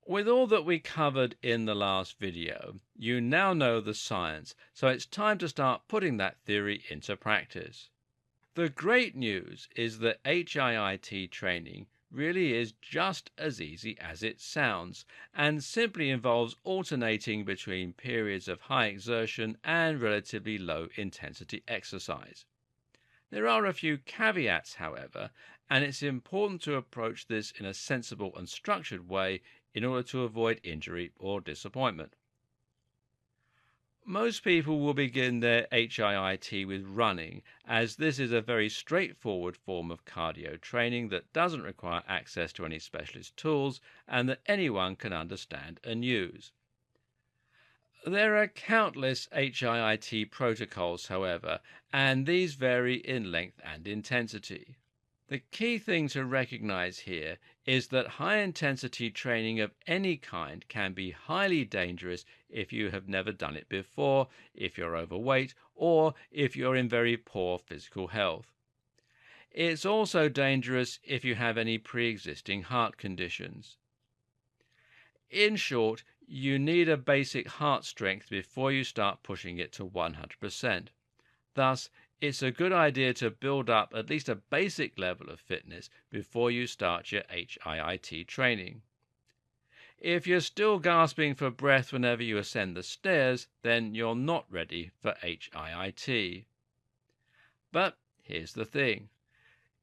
With all that we covered in the last video, you now know the science, so it's time to start putting that theory into practice. The great news is that HIIT training really is just as easy as it sounds, and simply involves alternating between periods of high exertion and relatively low intensity exercise. There are a few caveats, however, and it's important to approach this in a sensible and structured way in order to avoid injury or disappointment. Most people will begin their HIIT with running, as this is a very straightforward form of cardio training that doesn't require access to any specialist tools and that anyone can understand and use. There are countless HIIT protocols, however, and these vary in length and intensity. The key thing to recognize here is that high-intensity training of any kind can be highly dangerous if you have never done it before, if you're overweight, or if you're in very poor physical health. It's also dangerous if you have any pre-existing heart conditions. In short, you need a basic heart strength before you start pushing it to 100%. Thus, it's a good idea to build up at least a basic level of fitness before you start your HIIT training. If you're still gasping for breath whenever you ascend the stairs, then you're not ready for HIIT. But here's the thing.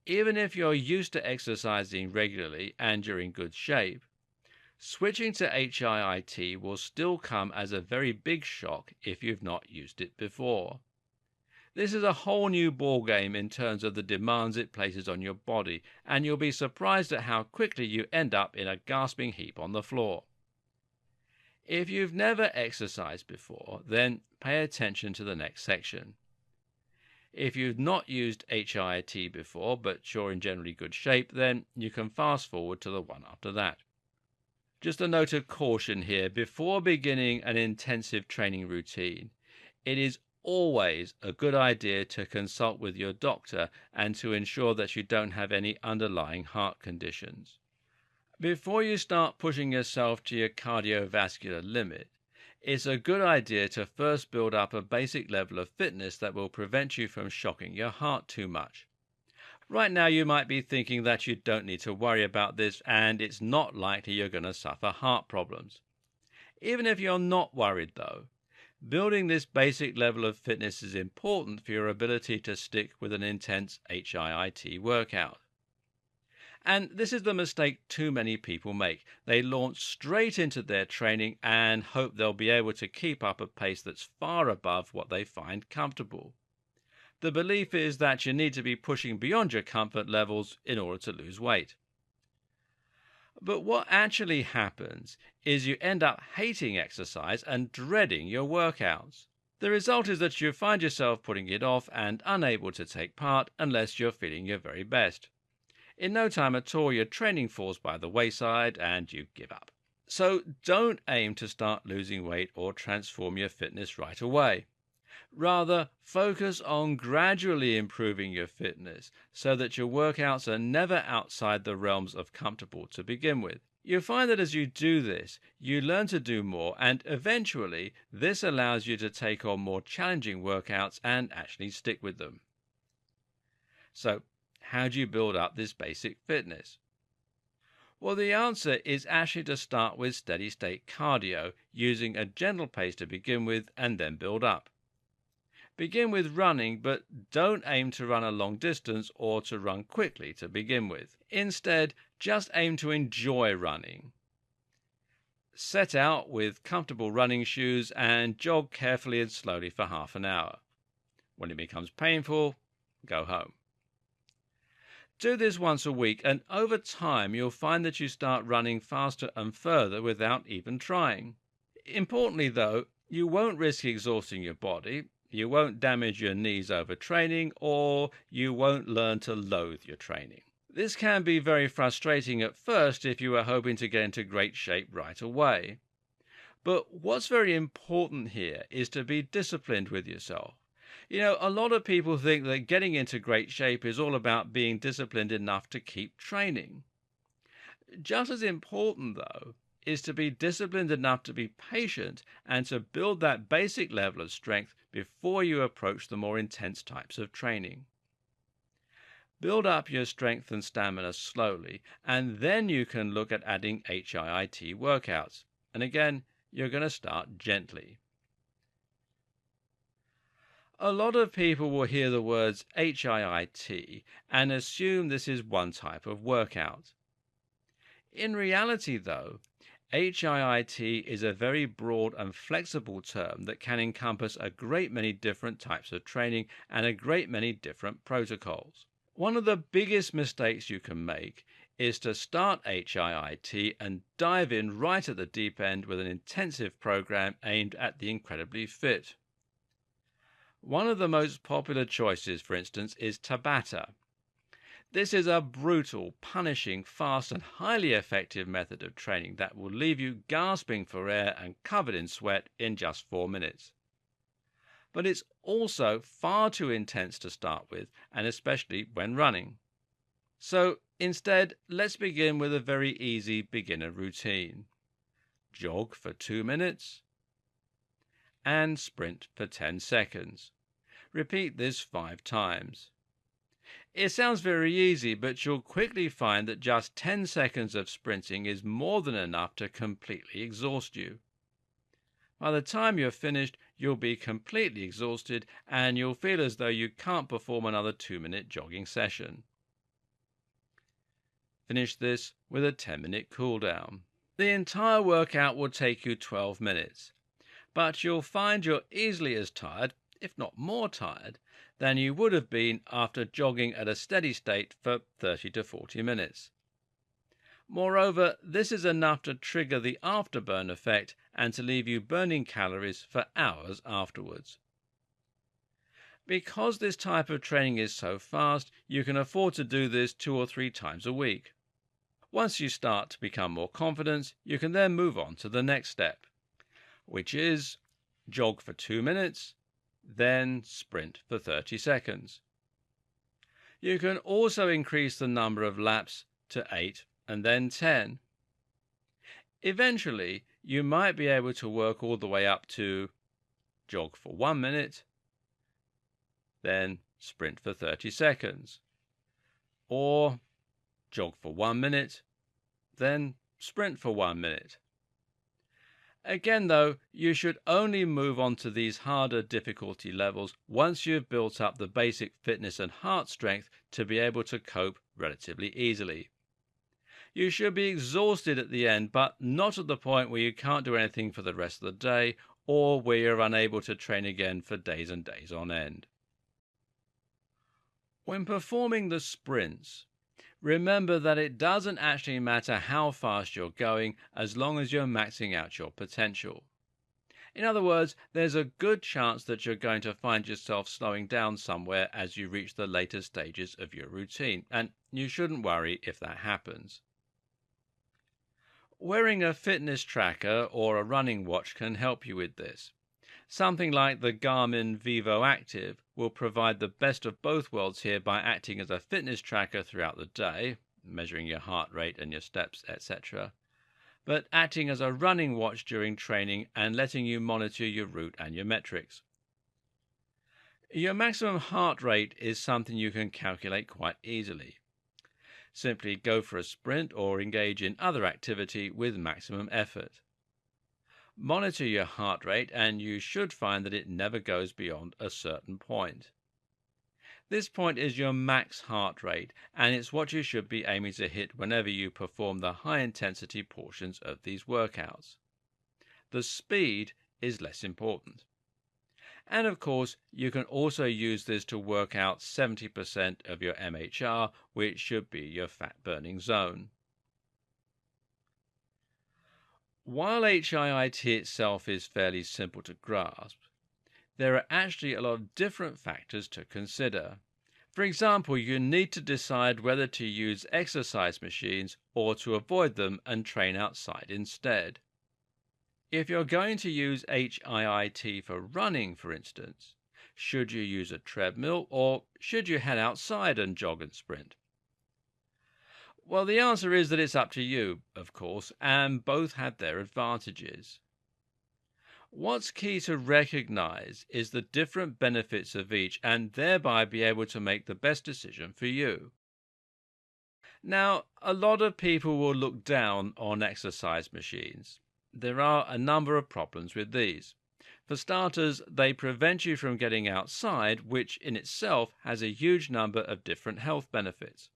Even if you're used to exercising regularly and you're in good shape, switching to HIIT will still come as a very big shock if you've not used it before. This is a whole new ballgame in terms of the demands it places on your body, and you'll be surprised at how quickly you end up in a gasping heap on the floor. If you've never exercised before, then pay attention to the next section. If you've not used HIIT before, but you're in generally good shape, then you can fast forward to the one after that. Just a note of caution here, before beginning an intensive training routine, it is always a good idea to consult with your doctor and to ensure that you don't have any underlying heart conditions. Before you start pushing yourself to your cardiovascular limit, it's a good idea to first build up a basic level of fitness that will prevent you from shocking your heart too much. Right now you might be thinking that you don't need to worry about this and it's not likely you're going to suffer heart problems. Even if you're not worried though, building this basic level of fitness is important for your ability to stick with an intense HIIT workout. And this is the mistake too many people make. They launch straight into their training and hope they'll be able to keep up a pace that's far above what they find comfortable. The belief is that you need to be pushing beyond your comfort levels in order to lose weight. But what actually happens is you end up hating exercise and dreading your workouts. The result is that you find yourself putting it off and unable to take part unless you're feeling your very best. In no time at all, your training falls by the wayside and you give up. So don't aim to start losing weight or transform your fitness right away. Rather, focus on gradually improving your fitness so that your workouts are never outside the realms of comfortable to begin with. You'll find that as you do this, you learn to do more, and eventually this allows you to take on more challenging workouts and actually stick with them. So, how do you build up this basic fitness? Well, the answer is actually to start with steady-state cardio, using a gentle pace to begin with and then build up. Begin with running, but don't aim to run a long distance or to run quickly to begin with. Instead, just aim to enjoy running. Set out with comfortable running shoes and jog carefully and slowly for half an hour. When it becomes painful, go home. Do this once a week, and over time you'll find that you start running faster and further without even trying. Importantly though, you won't risk exhausting your body. You won't damage your knees overtraining, or you won't learn to loathe your training. This can be very frustrating at first if you are hoping to get into great shape right away. But what's very important here is to be disciplined with yourself. A lot of people think that getting into great shape is all about being disciplined enough to keep training. Just as important, though, is to be disciplined enough to be patient and to build that basic level of strength before you approach the more intense types of training. Build up your strength and stamina slowly, and then you can look at adding HIIT workouts. And again, you're going to start gently. A lot of people will hear the words HIIT and assume this is one type of workout. In reality, though, HIIT is a very broad and flexible term that can encompass a great many different types of training and a great many different protocols. One of the biggest mistakes you can make is to start HIIT and dive in right at the deep end with an intensive program aimed at the incredibly fit. One of the most popular choices, for instance, is Tabata. This is a brutal, punishing, fast and highly effective method of training that will leave you gasping for air and covered in sweat in just 4 minutes. But it's also far too intense to start with, and especially when running. So instead, let's begin with a very easy beginner routine. Jog for 2 minutes and sprint for 10 seconds. Repeat this 5 times. It sounds very easy, but you'll quickly find that just 10 seconds of sprinting is more than enough to completely exhaust you. By the time you're finished, you'll be completely exhausted and you'll feel as though you can't perform another 2-minute jogging session. Finish this with a 10-minute cool down. The entire workout will take you 12 minutes, but you'll find you're easily as tired, if not more tired, than you would have been after jogging at a steady state for 30 to 40 minutes. Moreover, this is enough to trigger the afterburn effect and to leave you burning calories for hours afterwards. Because this type of training is so fast, you can afford to do this 2 or 3 times a week. Once you start to become more confident, you can then move on to the next step, which is jog for 2 minutes, then sprint for 30 seconds. You can also increase the number of laps to 8 and then 10. Eventually, you might be able to work all the way up to jog for 1 minute, then sprint for 30 seconds, or jog for 1 minute, then sprint for 1 minute. Again, though, you should only move on to these harder difficulty levels once you've built up the basic fitness and heart strength to be able to cope relatively easily. You should be exhausted at the end, but not at the point where you can't do anything for the rest of the day or where you're unable to train again for days and days on end. When performing the sprints, remember that it doesn't actually matter how fast you're going as long as you're maxing out your potential. In other words, there's a good chance that you're going to find yourself slowing down somewhere as you reach the later stages of your routine, and you shouldn't worry if that happens. Wearing a fitness tracker or a running watch can help you with this. Something like the Garmin Vivo Active will provide the best of both worlds here by acting as a fitness tracker throughout the day, measuring your heart rate and your steps, etc., but acting as a running watch during training and letting you monitor your route and your metrics. Your maximum heart rate is something you can calculate quite easily. Simply go for a sprint or engage in other activity with maximum effort. Monitor your heart rate and you should find that it never goes beyond a certain point. This point is your max heart rate, and it's what you should be aiming to hit whenever you perform the high-intensity portions of these workouts. The speed is less important. And of course, you can also use this to work out 70% of your MHR, which should be your fat-burning zone. While HIIT itself is fairly simple to grasp, there are actually a lot of different factors to consider. For example, you need to decide whether to use exercise machines or to avoid them and train outside instead. If you're going to use HIIT for running, for instance, should you use a treadmill or should you head outside and jog and sprint? Well, the answer is that it's up to you, of course, and both have their advantages. What's key to recognize is the different benefits of each and thereby be able to make the best decision for you. Now, a lot of people will look down on exercise machines. There are a number of problems with these. For starters, they prevent you from getting outside, which in itself has a huge number of different health benefits.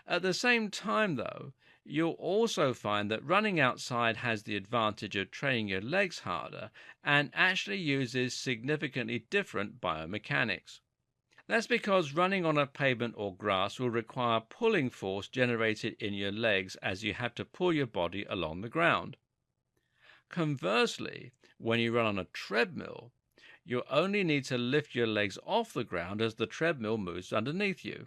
At the same time, though, you'll also find that running outside has the advantage of training your legs harder and actually uses significantly different biomechanics. That's because running on a pavement or grass will require pulling force generated in your legs as you have to pull your body along the ground. Conversely, when you run on a treadmill, you only need to lift your legs off the ground as the treadmill moves underneath you.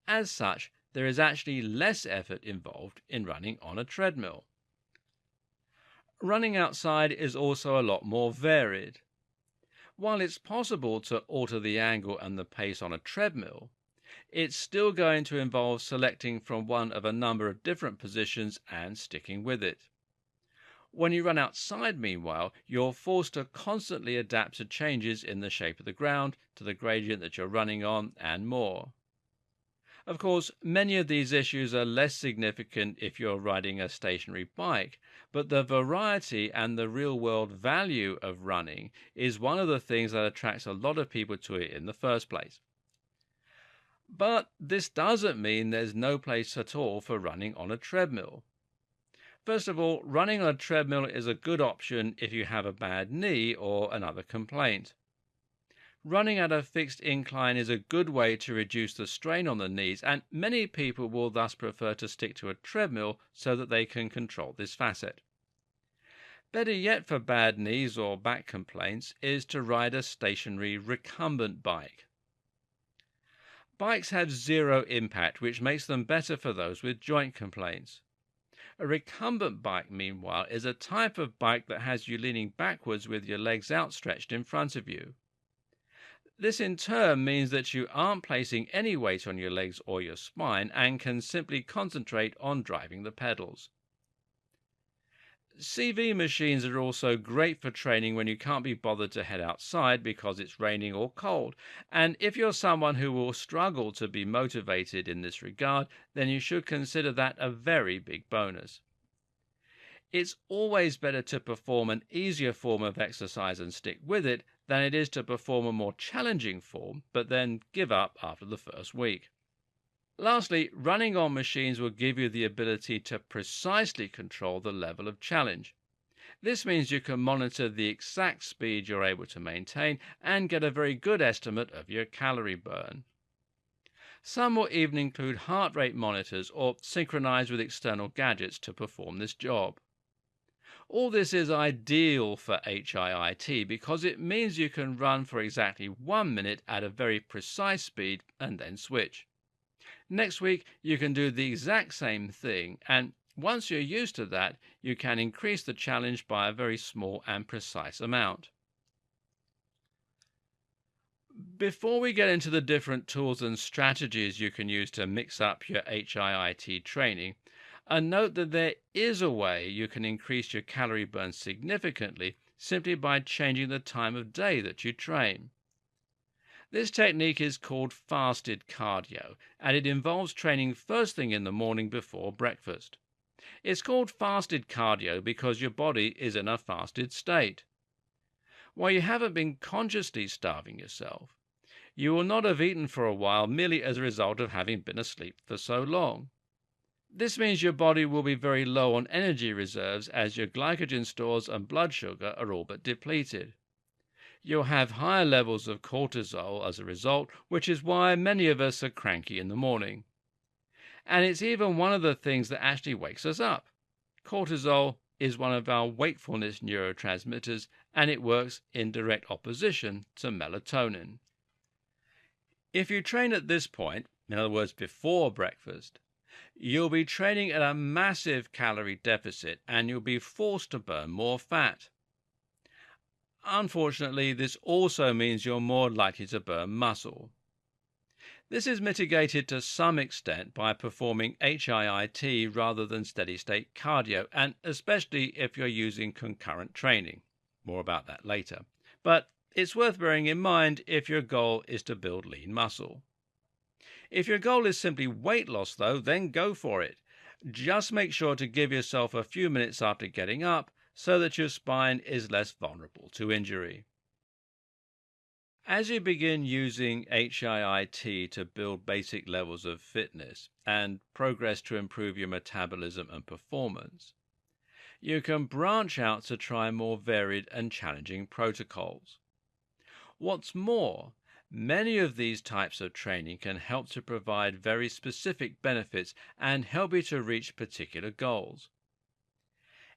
As such, there is actually less effort involved in running on a treadmill. Running outside is also a lot more varied. While it's possible to alter the angle and the pace on a treadmill, it's still going to involve selecting from one of a number of different positions and sticking with it. When you run outside, meanwhile, you're forced to constantly adapt to changes in the shape of the ground, to the gradient that you're running on, and more. Of course, many of these issues are less significant if you're riding a stationary bike, but the variety and the real-world value of running is one of the things that attracts a lot of people to it in the first place. But this doesn't mean there's no place at all for running on a treadmill. First of all, running on a treadmill is a good option if you have a bad knee or another complaint. Running at a fixed incline is a good way to reduce the strain on the knees, and many people will thus prefer to stick to a treadmill so that they can control this facet. Better yet for bad knees or back complaints is to ride a stationary recumbent bike. Bikes have zero impact, which makes them better for those with joint complaints. A recumbent bike, meanwhile, is a type of bike that has you leaning backwards with your legs outstretched in front of you. This in turn means that you aren't placing any weight on your legs or your spine and can simply concentrate on driving the pedals. CV machines are also great for training when you can't be bothered to head outside because it's raining or cold, and if you're someone who will struggle to be motivated in this regard, then you should consider that a very big bonus. It's always better to perform an easier form of exercise and stick with it than it is to perform a more challenging form but then give up after the first week. Lastly, running on machines will give you the ability to precisely control the level of challenge. This means you can monitor the exact speed you're able to maintain and get a very good estimate of your calorie burn. Some will even include heart rate monitors or synchronize with external gadgets to perform this job. All this is ideal for HIIT because it means you can run for exactly 1 minute at a very precise speed and then switch. Next week, you can do the exact same thing, and once you're used to that, you can increase the challenge by a very small and precise amount. Before we get into the different tools and strategies you can use to mix up your HIIT training, note that there is a way you can increase your calorie burn significantly simply by changing the time of day that you train. This technique is called fasted cardio, and it involves training first thing in the morning before breakfast. It's called fasted cardio because your body is in a fasted state. While you haven't been consciously starving yourself, you will not have eaten for a while merely as a result of having been asleep for so long. This means your body will be very low on energy reserves as your glycogen stores and blood sugar are all but depleted. You'll have higher levels of cortisol as a result, which is why many of us are cranky in the morning. And it's even one of the things that actually wakes us up. Cortisol is one of our wakefulness neurotransmitters, and it works in direct opposition to melatonin. If you train at this point, in other words before breakfast, you'll be training at a massive calorie deficit and you'll be forced to burn more fat. Unfortunately, this also means you're more likely to burn muscle. This is mitigated to some extent by performing HIIT rather than steady-state cardio, and especially if you're using concurrent training. More about that later. But it's worth bearing in mind if your goal is to build lean muscle. If your goal is simply weight loss, though, then go for it. Just make sure to give yourself a few minutes after getting up so that your spine is less vulnerable to injury. As you begin using HIIT to build basic levels of fitness and progress to improve your metabolism and performance, you can branch out to try more varied and challenging protocols. What's more, many of these types of training can help to provide very specific benefits and help you to reach particular goals.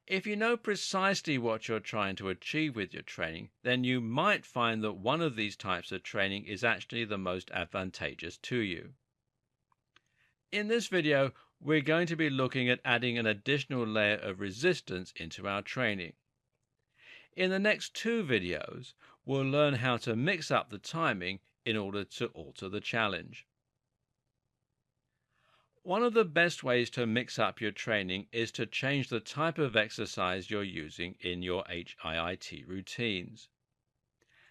If you know precisely what you're trying to achieve with your training, then you might find that one of these types of training is actually the most advantageous to you. In this video, we're going to be looking at adding an additional layer of resistance into our training. In the next two videos, we'll learn how to mix up the timing in order to alter the challenge. One of the best ways to mix up your training is to change the type of exercise you're using in your HIIT routines.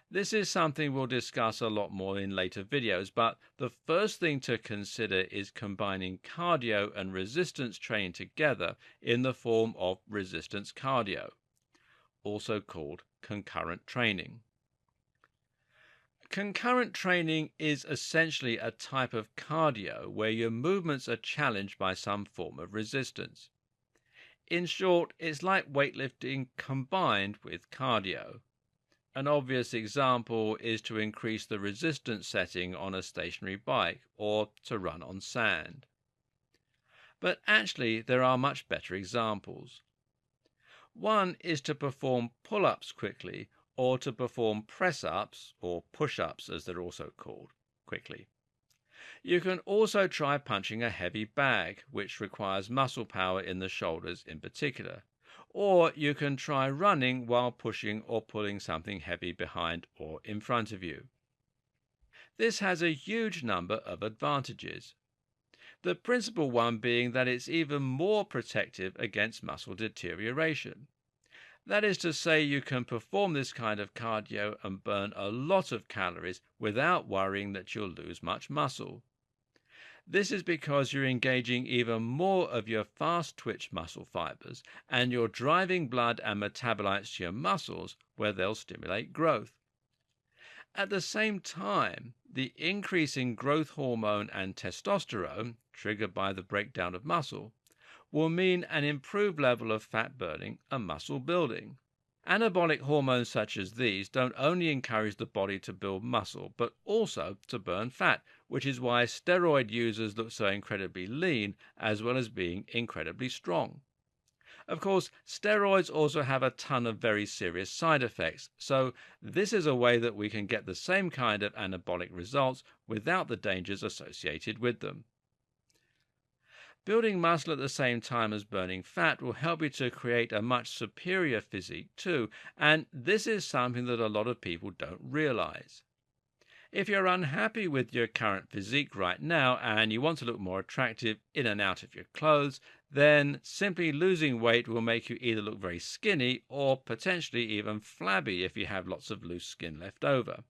This is something we'll discuss a lot more in later videos, but the first thing to consider is combining cardio and resistance training together in the form of resistance cardio, also called concurrent training. Concurrent training is essentially a type of cardio where your movements are challenged by some form of resistance. In short, it's like weightlifting combined with cardio. An obvious example is to increase the resistance setting on a stationary bike or to run on sand. But actually, there are much better examples. One is to perform pull-ups quickly, or to perform press-ups, or push-ups as they're also called, quickly. You can also try punching a heavy bag, which requires muscle power in the shoulders in particular. Or you can try running while pushing or pulling something heavy behind or in front of you. This has a huge number of advantages. The principal one being that it's even more protective against muscle deterioration. That is to say, you can perform this kind of cardio and burn a lot of calories without worrying that you'll lose much muscle. This is because you're engaging even more of your fast-twitch muscle fibers and you're driving blood and metabolites to your muscles where they'll stimulate growth. At the same time, the increase in growth hormone and testosterone, triggered by the breakdown of muscle, will mean an improved level of fat burning and muscle building. Anabolic hormones such as these don't only encourage the body to build muscle, but also to burn fat, which is why steroid users look so incredibly lean as well as being incredibly strong. Of course, steroids also have a ton of very serious side effects, so this is a way that we can get the same kind of anabolic results without the dangers associated with them. Building muscle at the same time as burning fat will help you to create a much superior physique too, and this is something that a lot of people don't realize. If you're unhappy with your current physique right now and you want to look more attractive in and out of your clothes, then simply losing weight will make you either look very skinny or potentially even flabby if you have lots of loose skin left over.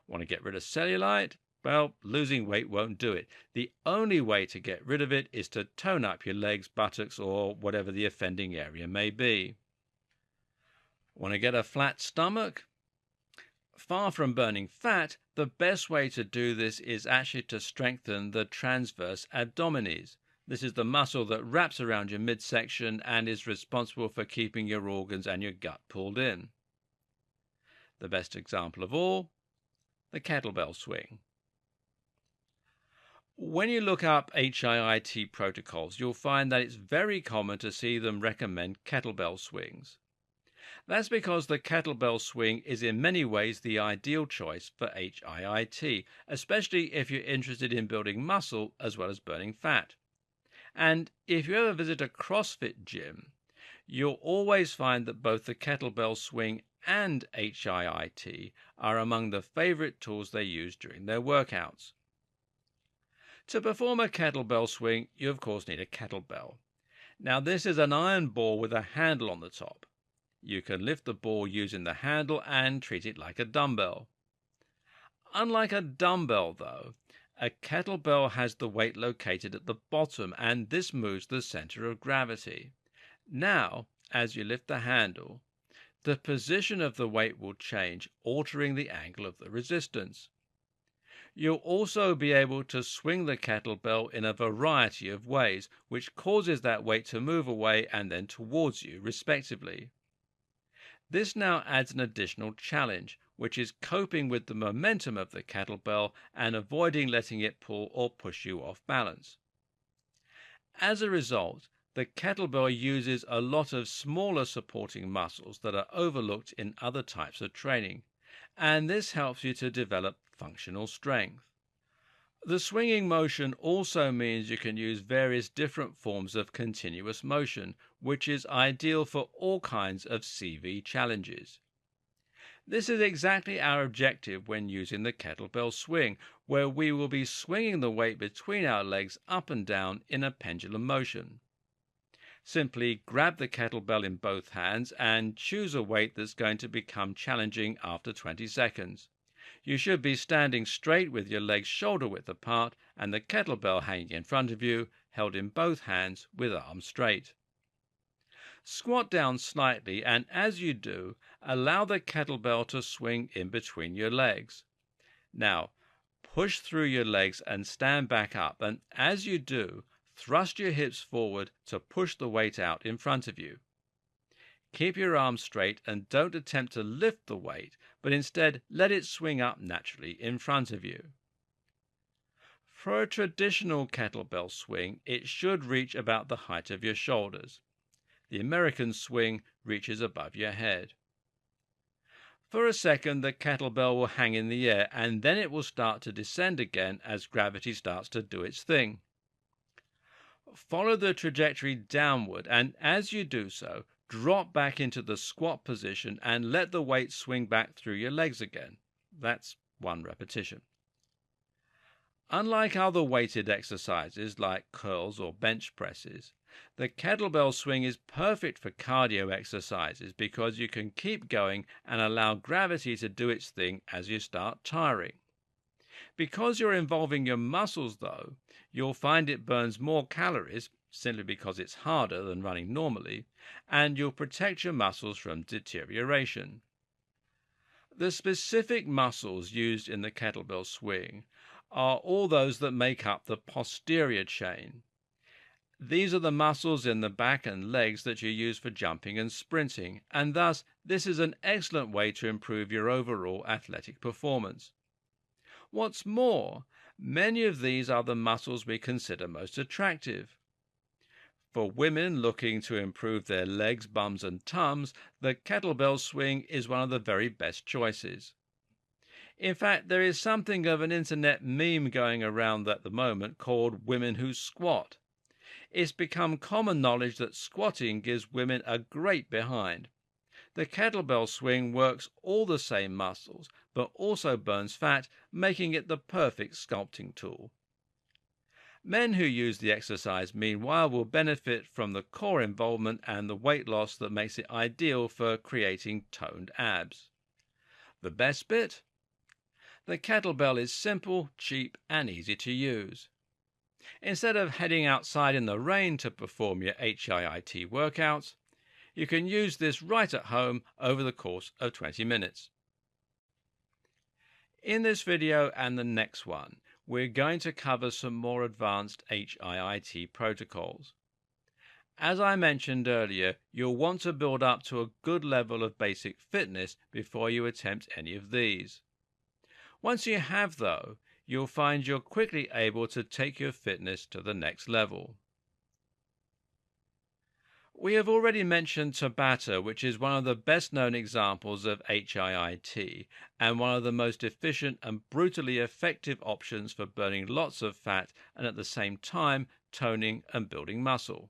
Want to get rid of cellulite? Well, losing weight won't do it. The only way to get rid of it is to tone up your legs, buttocks, or whatever the offending area may be. Want to get a flat stomach? Far from burning fat, the best way to do this is actually to strengthen the transverse abdominis. This is the muscle that wraps around your midsection and is responsible for keeping your organs and your gut pulled in. The best example of all, the kettlebell swing. When you look up HIIT protocols, you'll find that it's very common to see them recommend kettlebell swings. That's because the kettlebell swing is in many ways the ideal choice for HIIT, especially if you're interested in building muscle as well as burning fat. And if you ever visit a CrossFit gym, you'll always find that both the kettlebell swing and HIIT are among the favorite tools they use during their workouts. To perform a kettlebell swing, you of course need a kettlebell. Now this is an iron ball with a handle on the top. You can lift the ball using the handle and treat it like a dumbbell. Unlike a dumbbell though, a kettlebell has the weight located at the bottom and this moves the center of gravity. Now, as you lift the handle, the position of the weight will change, altering the angle of the resistance. You'll also be able to swing the kettlebell in a variety of ways, which causes that weight to move away and then towards you, respectively. This now adds an additional challenge, which is coping with the momentum of the kettlebell and avoiding letting it pull or push you off balance. As a result, the kettlebell uses a lot of smaller supporting muscles that are overlooked in other types of training, and this helps you to develop functional strength. The swinging motion also means you can use various different forms of continuous motion, which is ideal for all kinds of CV challenges. This is exactly our objective when using the kettlebell swing, where we will be swinging the weight between our legs up and down in a pendulum motion. Simply grab the kettlebell in both hands and choose a weight that's going to become challenging after 20 seconds. You should be standing straight with your legs shoulder width apart and the kettlebell hanging in front of you, held in both hands with arms straight. Squat down slightly and as you do, allow the kettlebell to swing in between your legs. Now, push through your legs and stand back up, and as you do, thrust your hips forward to push the weight out in front of you. Keep your arms straight and don't attempt to lift the weight, but instead let it swing up naturally in front of you. For a traditional kettlebell swing, it should reach about the height of your shoulders. The American swing reaches above your head. For a second, the kettlebell will hang in the air, and then it will start to descend again as gravity starts to do its thing. Follow the trajectory downward, and as you do so, drop back into the squat position and let the weight swing back through your legs again. That's one repetition. Unlike other weighted exercises like curls or bench presses, the kettlebell swing is perfect for cardio exercises because you can keep going and allow gravity to do its thing as you start tiring. Because you're involving your muscles though, you'll find it burns more calories simply because it's harder than running normally, and you'll protect your muscles from deterioration. The specific muscles used in the kettlebell swing are all those that make up the posterior chain. These are the muscles in the back and legs that you use for jumping and sprinting, and thus this is an excellent way to improve your overall athletic performance. What's more, many of these are the muscles we consider most attractive. For women looking to improve their legs, bums and tums, the kettlebell swing is one of the very best choices. In fact, there is something of an internet meme going around at the moment called Women Who Squat. It's become common knowledge that squatting gives women a great behind. The kettlebell swing works all the same muscles, but also burns fat, making it the perfect sculpting tool. Men who use the exercise, meanwhile, will benefit from the core involvement and the weight loss that makes it ideal for creating toned abs. The best bit? The kettlebell is simple, cheap, and easy to use. Instead of heading outside in the rain to perform your HIIT workouts, you can use this right at home over the course of 20 minutes. In this video and the next one, we're going to cover some more advanced HIIT protocols. As I mentioned earlier, you'll want to build up to a good level of basic fitness before you attempt any of these. Once you have, though, you'll find you're quickly able to take your fitness to the next level. We have already mentioned Tabata, which is one of the best known examples of HIIT and one of the most efficient and brutally effective options for burning lots of fat and at the same time toning and building muscle.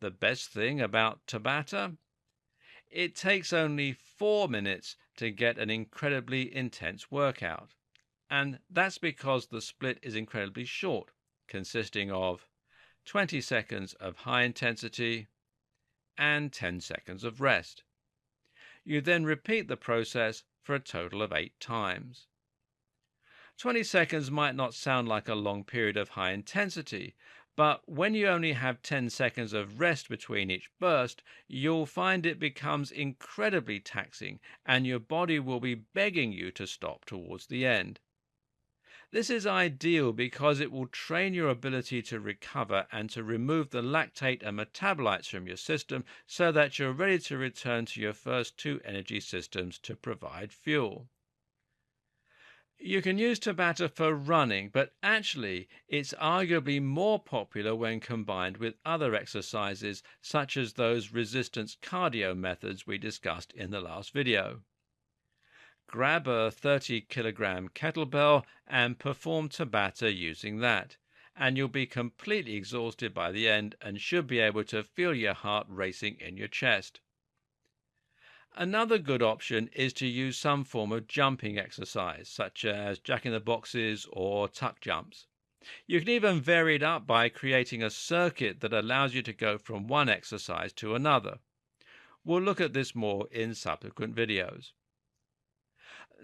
The best thing about Tabata? It takes only 4 minutes to get an incredibly intense workout. And that's because the split is incredibly short, consisting of 20 seconds of high intensity and 10 seconds of rest. You then repeat the process for a total of 8 times. 20 seconds might not sound like a long period of high intensity, but when you only have 10 seconds of rest between each burst, you'll find it becomes incredibly taxing and your body will be begging you to stop towards the end. This is ideal because it will train your ability to recover and to remove the lactate and metabolites from your system so that you're ready to return to your first two energy systems to provide fuel. You can use Tabata for running, but actually it's arguably more popular when combined with other exercises such as those resistance cardio methods we discussed in the last video. Grab a 30-kilogram kettlebell and perform Tabata using that, and you'll be completely exhausted by the end and should be able to feel your heart racing in your chest. Another good option is to use some form of jumping exercise, such as jack-in-the-boxes or tuck jumps. You can even vary it up by creating a circuit that allows you to go from one exercise to another. We'll look at this more in subsequent videos.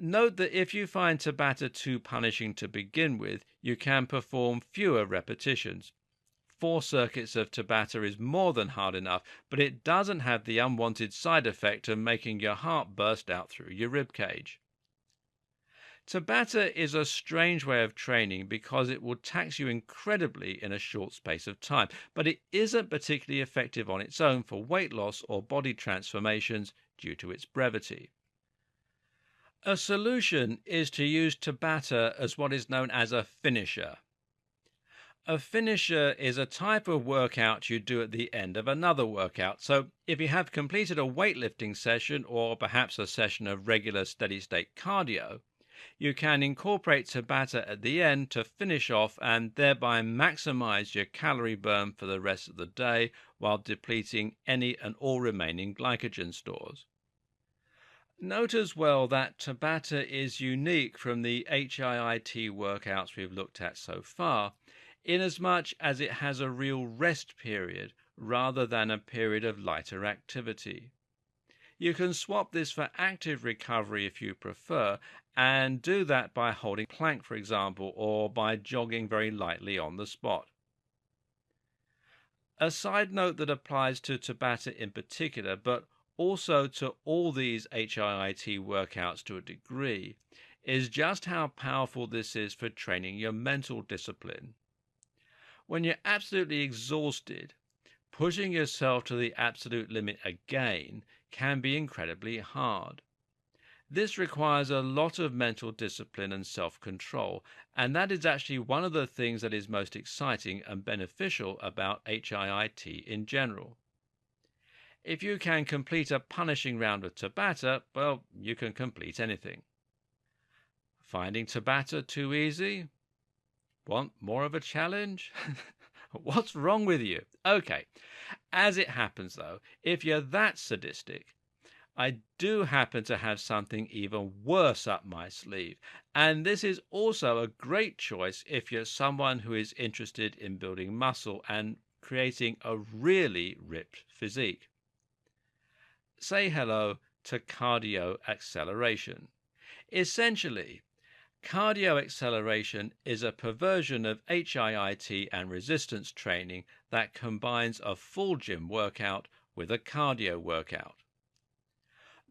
Note that if you find Tabata too punishing to begin with, you can perform fewer repetitions. 4 circuits of Tabata is more than hard enough, but it doesn't have the unwanted side effect of making your heart burst out through your ribcage. Tabata is a strange way of training because it will tax you incredibly in a short space of time, but it isn't particularly effective on its own for weight loss or body transformations due to its brevity. A solution is to use Tabata as what is known as a finisher. A finisher is a type of workout you do at the end of another workout. So if you have completed a weightlifting session or perhaps a session of regular steady-state cardio, you can incorporate Tabata at the end to finish off and thereby maximize your calorie burn for the rest of the day while depleting any and all remaining glycogen stores. Note as well that Tabata is unique from the HIIT workouts we've looked at so far, inasmuch as it has a real rest period rather than a period of lighter activity. You can swap this for active recovery if you prefer, and do that by holding plank, for example, or by jogging very lightly on the spot. A side note that applies to Tabata in particular, but also to all these HIIT workouts to a degree, is just how powerful this is for training your mental discipline. When you're absolutely exhausted, pushing yourself to the absolute limit again can be incredibly hard. This requires a lot of mental discipline and self-control, and that is actually one of the things that is most exciting and beneficial about HIIT in general. If you can complete a punishing round of Tabata, well, you can complete anything. Finding Tabata too easy? Want more of a challenge? What's wrong with you? Okay, as it happens though, if you're that sadistic, I do happen to have something even worse up my sleeve, and this is also a great choice if you're someone who is interested in building muscle and creating a really ripped physique. Say hello to cardio acceleration. Essentially, cardio acceleration is a perversion of HIIT and resistance training that combines a full gym workout with a cardio workout.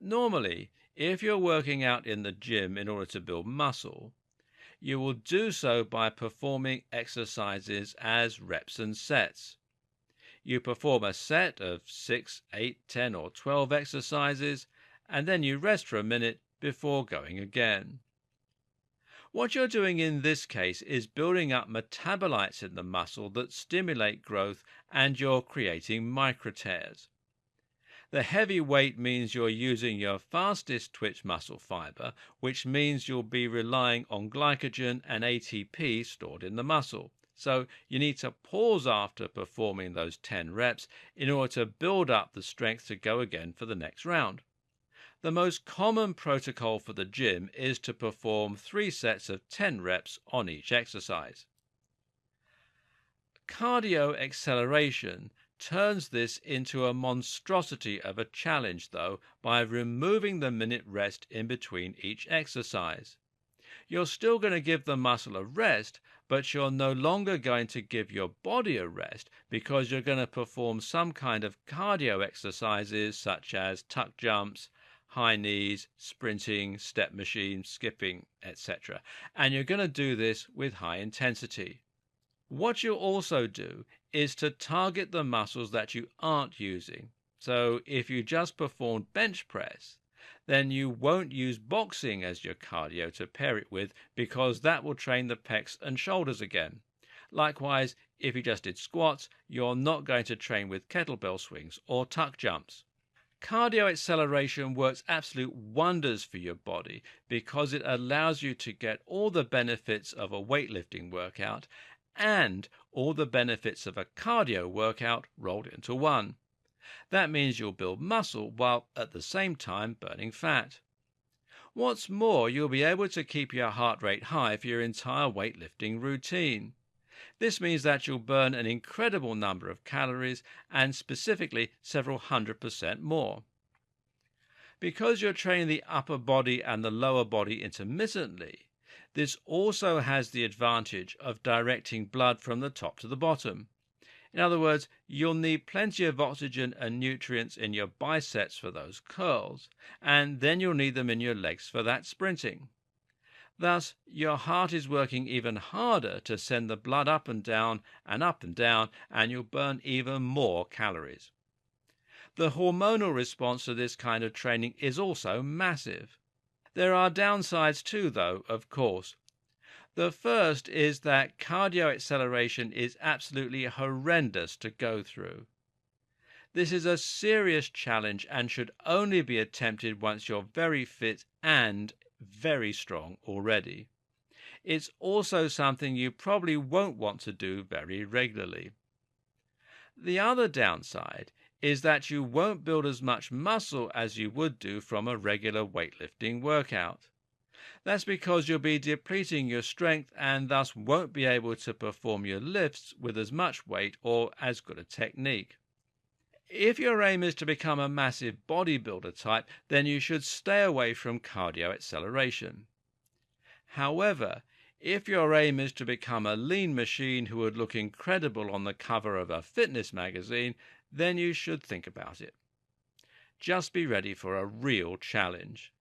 Normally, if you're working out in the gym in order to build muscle, you will do so by performing exercises as reps and sets. You perform a set of 6, 8, 10 or 12 exercises, and then you rest for a minute before going again. What you're doing in this case is building up metabolites in the muscle that stimulate growth, and you're creating microtears. The heavy weight means you're using your fastest twitch muscle fiber, which means you'll be relying on glycogen and ATP stored in the muscle. So you need to pause after performing those 10 reps in order to build up the strength to go again for the next round. The most common protocol for the gym is to perform 3 sets of 10 reps on each exercise. Cardio acceleration turns this into a monstrosity of a challenge, though, by removing the minute rest in between each exercise. You're still going to give the muscle a rest, but you're no longer going to give your body a rest because you're going to perform some kind of cardio exercises such as tuck jumps, high knees, sprinting, step machine, skipping, etc. And you're going to do this with high intensity. What you'll also do is to target the muscles that you aren't using. So if you just performed bench press, then you won't use boxing as your cardio to pair it with, because that will train the pecs and shoulders again. Likewise, if you just did squats, you're not going to train with kettlebell swings or tuck jumps. Cardio acceleration works absolute wonders for your body because it allows you to get all the benefits of a weightlifting workout and all the benefits of a cardio workout rolled into one. That means you'll build muscle while at the same time burning fat. What's more, you'll be able to keep your heart rate high for your entire weightlifting routine. This means that you'll burn an incredible number of calories, and specifically several 100% more. Because you're training the upper body and the lower body intermittently, this also has the advantage of directing blood from the top to the bottom. In other words, you'll need plenty of oxygen and nutrients in your biceps for those curls, and then you'll need them in your legs for that sprinting. Thus, your heart is working even harder to send the blood up and down, and you'll burn even more calories. The hormonal response to this kind of training is also massive. There are downsides too, though, of course. The first is that cardio acceleration is absolutely horrendous to go through. This is a serious challenge and should only be attempted once you're very fit and very strong already. It's also something you probably won't want to do very regularly. The other downside is that you won't build as much muscle as you would do from a regular weightlifting workout. That's because you'll be depleting your strength and thus won't be able to perform your lifts with as much weight or as good a technique. If your aim is to become a massive bodybuilder type, then you should stay away from cardio acceleration. However, if your aim is to become a lean machine who would look incredible on the cover of a fitness magazine, then you should think about it. Just be ready for a real challenge.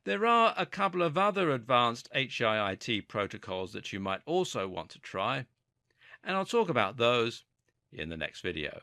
There are a couple of other advanced HIIT protocols that you might also want to try, and I'll talk about those in the next video.